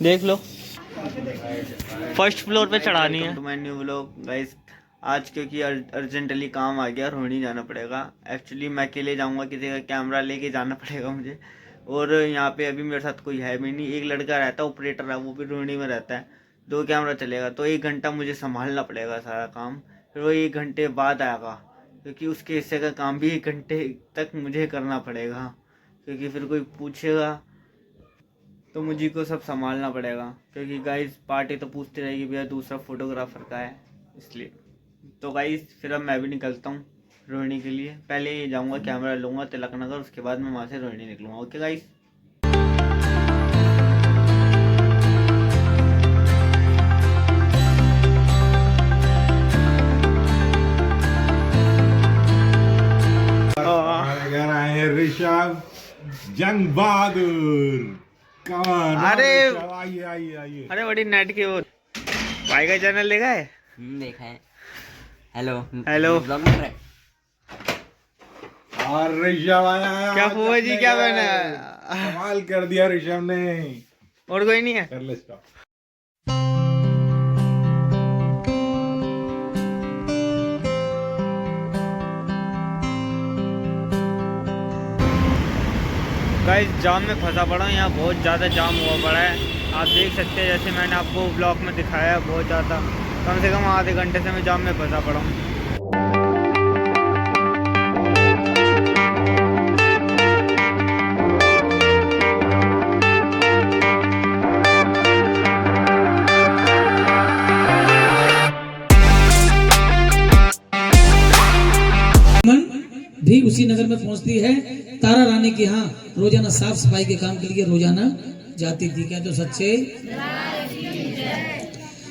देख लो, first floor पे चढ़ानी है। To my new vlog guys. आज क्योंकि अर्जेंटली काम आ गया, रोहिणी जाना पड़ेगा। एक्चुअली मैं अकेले जाऊंगा, किसी का कैमरा लेके जाना पड़ेगा मुझे। और यहाँ पे अभी मेरे साथ कोई है भी नहीं, एक लड़का रहता है ऑपरेटर है, वो भी रोहिणी में रहता है। 2 कैमरा चलेगा तो 1 घंटा मुझे संभालना पड़ेगा सारा काम। फिर वो 1 घंटे बाद आएगा, क्योंकि उसके हिस्से का काम भी 1 घंटे तक मुझे करना पड़ेगा, क्योंकि फिर कोई पूछेगा तो मुझे को सब संभालना पड़ेगा। क्योंकि गाइस पार्टी तो पूछते रहेगी भैया दूसरा फोटोग्राफर का है, इसलिए। तो गाइस फिर अब मैं भी निकलता हूँ रोहिणी के लिए। पहले जाऊँगा कैमरा लूँगा तिलक नगर, उसके बाद मैं वहाँ से रोहिणी निकलूँगा। Okay guys. हमारे घर आए ऋषभ जंग बहादुर। अरे आइए आइए आइए। अरे बड़ी नेट की ओर भाई का चैनल देखा है? देखा है। Hello hello. ब्लॉग में रहे। और ऋषभ आया। क्या फूफा जी, क्या बना? कमाल कर दिया ऋषभ ने। और कोई नहीं है? कर ले स्टॉप। गाइस जाम में फंसा पड़ा हूँ, यहाँ बहुत ज़्यादा जाम हुआ पड़ा है। आप देख सकते हैं, जैसे मैंने आपको ब्लॉग में दिखाया है, बहुत ज़्यादा, कम से कम आधे घंटे से मैं जाम में फंसा पड़ा हूँ। भी उसी नगर में पहुंचती है। तारा रानी के यहाँ रोजाना साफ सफाई के काम के लिए रोजाना जाती थी। क्या तो सच्चे?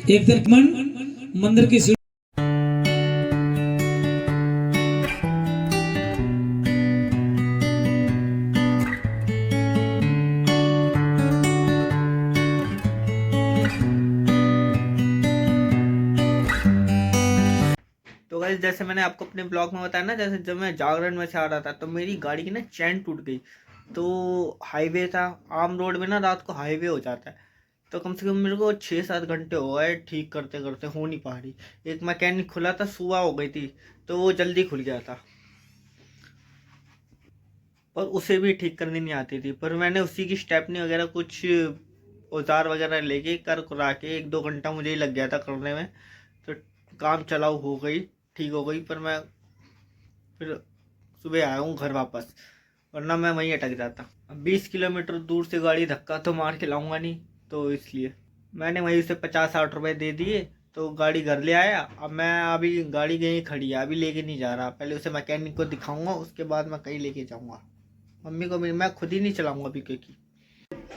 एक दिन मंदिर की तो गाइस जैसे मैंने आपको अपने ब्लॉग में बताया ना, जैसे जब मैं जागरण में से आ रहा था तो मेरी गाड़ी की ना चैन टूट गई। तो हाईवे था, आम रोड में ना रात को हाईवे हो जाता है, तो कम से कम मेरे को 6-7 घंटे हो गए ठीक करते करते, हो नहीं पा रही। एक मैकेनिक खुला था, सुबह हो गई थी, तो वो जल्दी खुल गया था, और उसे भी ठीक करनी नहीं आती थी। पर मैंने उसी की स्टेपनी वगैरह कुछ औजार वगैरह लेके कर करा के 1-2 घंटा मुझे ही लग गया था करने में, तो काम चलाऊ हो गई, ठीक हो गई। पर मैं फिर सुबह आया हूँ घर वापस, वरना मैं वहीं अटक जाता। अब 20 किलोमीटर दूर से गाड़ी धक्का तो मार के लाऊंगा नहीं, तो इसलिए मैंने वहीं से 50-60 रुपये दे दिए, तो गाड़ी घर ले आया। अब मैं अभी गाड़ी कहीं खड़ी है, अभी लेके नहीं जा रहा, पहले उसे मैकेनिक को दिखाऊंगा, उसके बाद मैं कहीं लेके जाऊंगा। मम्मी को भी मैं खुद ही नहीं चलाऊंगा अभी, क्योंकि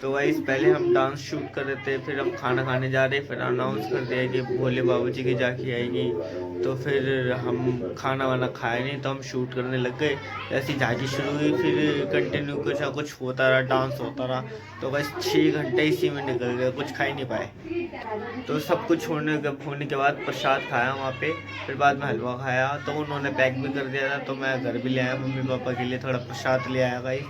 तो गाइस पहले हम डांस शूट कर रहे थे, फिर हम खाना खाने जा रहे, फिर अनाउंस कर दिया कि भोले बाबू जी की झांकी आएगी। तो फिर हम खाना वाना खाए नहीं, तो हम शूट करने लग गए। जैसी झांकी शुरू हुई फिर कंटिन्यू कुछ ना कुछ होता रहा, डांस होता रहा। तो बस 6 घंटे इसी में निकल गए, कुछ खा ही नहीं पाए। तो सब कुछ होने के बाद प्रसाद खाया वहाँ पे, फिर बाद में हलवा खाया, तो उन्होंने पैक भी कर दिया था, तो मैं घर भी ले आया मम्मी पापा के लिए, थोड़ा प्रसाद ले आया भाई।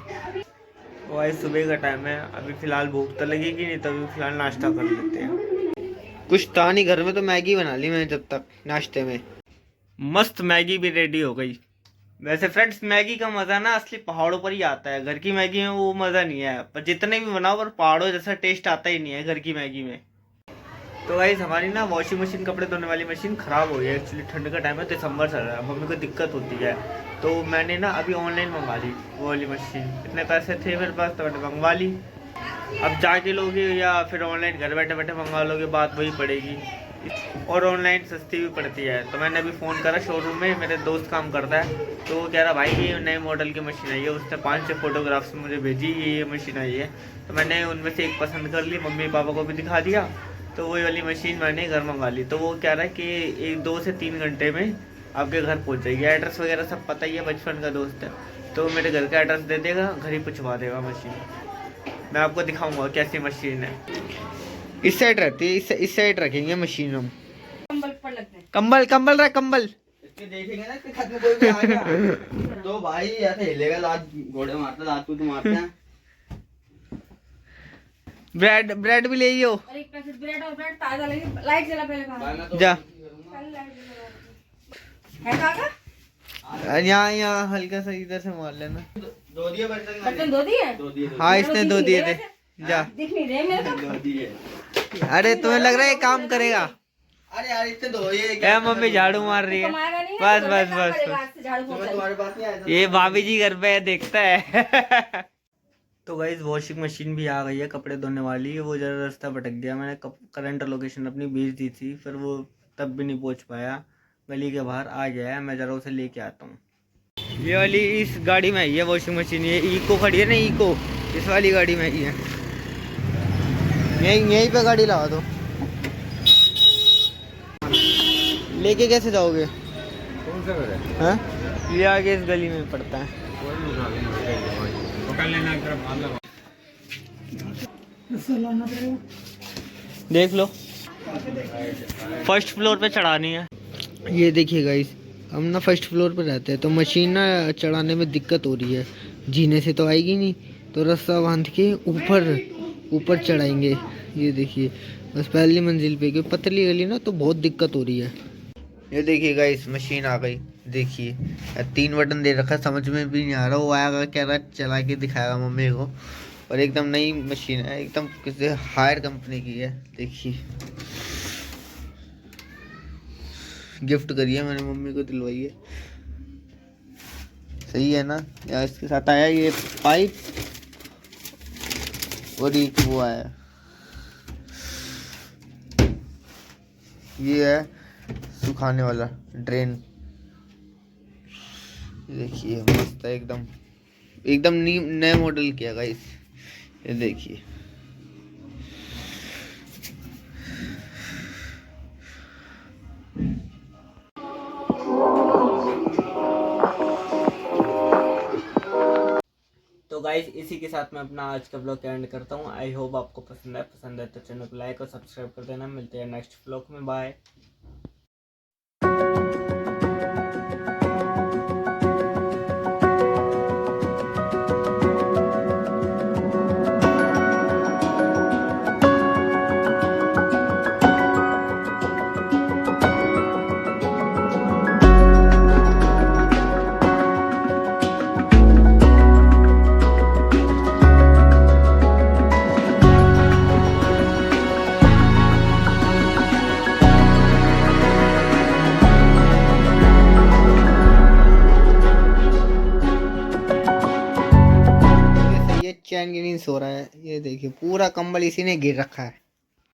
वही सुबह का टाइम है, अभी फ़िलहाल भूख तो लगेगी नहीं, तो अभी फ़िलहाल नाश्ता कर लेते हैं। कुछ था नहीं घर में, तो मैगी बना ली मैंने जब तक नाश्ते में। मस्त मैगी भी रेडी हो गई। वैसे फ्रेंड्स मैगी का मज़ा ना असली पहाड़ों पर ही आता है, घर की मैगी में वो मज़ा नहीं है। पर जितने भी बनाओ, पर पहाड़ों जैसा टेस्ट आता ही नहीं है घर की मैगी में। तो गाइस हमारी ना वॉशिंग मशीन, कपड़े धोने वाली मशीन ख़राब हो गई है। एक्चुअली ठंड का टाइम है, दिसंबर चल रहा है, मम्मी को दिक्कत होती है, तो मैंने ना अभी ऑनलाइन मंगवा ली वो वाली मशीन। इतने पैसे थे मेरे पास तो मैंने मंगवा ली। अब जाके लोगे या फिर ऑनलाइन घर बैठे बैठे मंगवा लोगे, बात वही पड़ेगी, और ऑनलाइन सस्ती भी पड़ती है। तो मैंने अभी फ़ोन करा शोरूम में, मेरे दोस्त काम करता है, तो वो कह रहा भाई ये नए मॉडल की मशीन आई है, उसने 5-6 फोटोग्राफ्स मुझे भेजी, ये मशीन आई है। तो मैंने उनमें से एक पसंद कर ली, मम्मी पापा को भी दिखा दिया, तो वही वाली मशीन मैंने घर मंगा ली। तो वो कह रहा है कि 2 से 3 घंटे में आपके घर पहुंच जाएगी। एड्रेस वगैरह सब पता ही है, बचपन का दोस्त है, तो मेरे घर का एड्रेस दे देगा, घर ही पहुंचवा देगा मशीन। मैं आपको दिखाऊंगा कैसी मशीन है। इस साइड रहती है, इस साइड रखेंगे मशीन हम। कंबल कंबल रहा कंबल देखेंगे ना कि खत में कोई भी आ गया तो भाई ऐसे हिलेगा, लात घोड़े मारता, लात कूद मारते हैं। ब्रेड भी ले लियो। और एक पैकेट ब्रेड और ब्रेड ताजा लेंगे। लाइट जला पहले खा। जा है काका? यहाँ हल्का सा इधर से मार लेना। दो दिए बर्तन। बर्तन धो दिए? हाँ इसने 2 दिए थे। जा दिख नहीं रहे मेरे को। दो दिए। अरे तुम्हें लग रहा है ये काम करेगा? अरे यार इतने दो ये ए मम्मी झाड़ू मार रही है। कमाएगा नहीं बस तो बस काम बस करेगा, बस। आज से झाड़ू पोछा। तुम्हारे पास नहीं आया था। ये भाभी जी घर पे है, देखता है। तो गाइस वॉशिंग मशीन भी आ गई है, कपड़े धोने वाली है। वो जरा रास्ता भटक गया, मैंने करंट लोकेशन अपनी भेज दी थी, फिर वो तब भी नहीं पहुंच पाया। गली के बाहर आ गया है, मैं जरा उसे लेके आता हूँ। ये वाली इस गाड़ी में आई है वॉशिंग मशीन। ये इको खड़ी है ना, इको इस वाली गाड़ी में आई है। यहीं पे गाड़ी लगा दो। लेके कैसे जाओगे? कौन सा घर है? हाँ ये आगे इस गली में पड़ता है। पकड़ लेना एक तरफ हाथ लगा। देख लो, फर्स्ट फ्लोर पे चढ़ानी है। ये देखिए गाइस, हम ना फर्स्ट फ्लोर पे रहते हैं तो मशीन ना चढ़ाने में दिक्कत हो रही है। जीने से तो आएगी नहीं, तो रास्ता बांध के ऊपर चढ़ाएंगे। ये देखिए बस पहली मंजिल पे, क्योंकि पतली गली ना तो बहुत दिक्कत हो रही है। ये देखिए गाइस मशीन आ गई। देखिए 3 बटन दे रखा है, समझ में भी नहीं आ रहा। वो आएगा कह रहा चला के दिखाएगा मम्मी को। और एकदम नई मशीन है, एकदम किसी हायर कंपनी की है। देखिए गिफ्ट करिए मैंने, मम्मी को दिलवाई है। सही है ना? या इसके साथ आया ये पाइप और एक वो आया, ये है सुखाने वाला ड्रेन। देखिए मस्त है एकदम, एकदम नए मॉडल किया गाइस। ये देखिए तो गाइस इसी के साथ मैं अपना आज का ब्लॉग एंड करता हूँ। आई होप आपको पसंद है तो चैनल को लाइक और सब्सक्राइब कर देना। मिलते हैं नेक्स्ट ब्लॉग में, बाय। चैन की नींद सो रहा है। ये देखिए पूरा कंबल इसी ने घेर रखा है।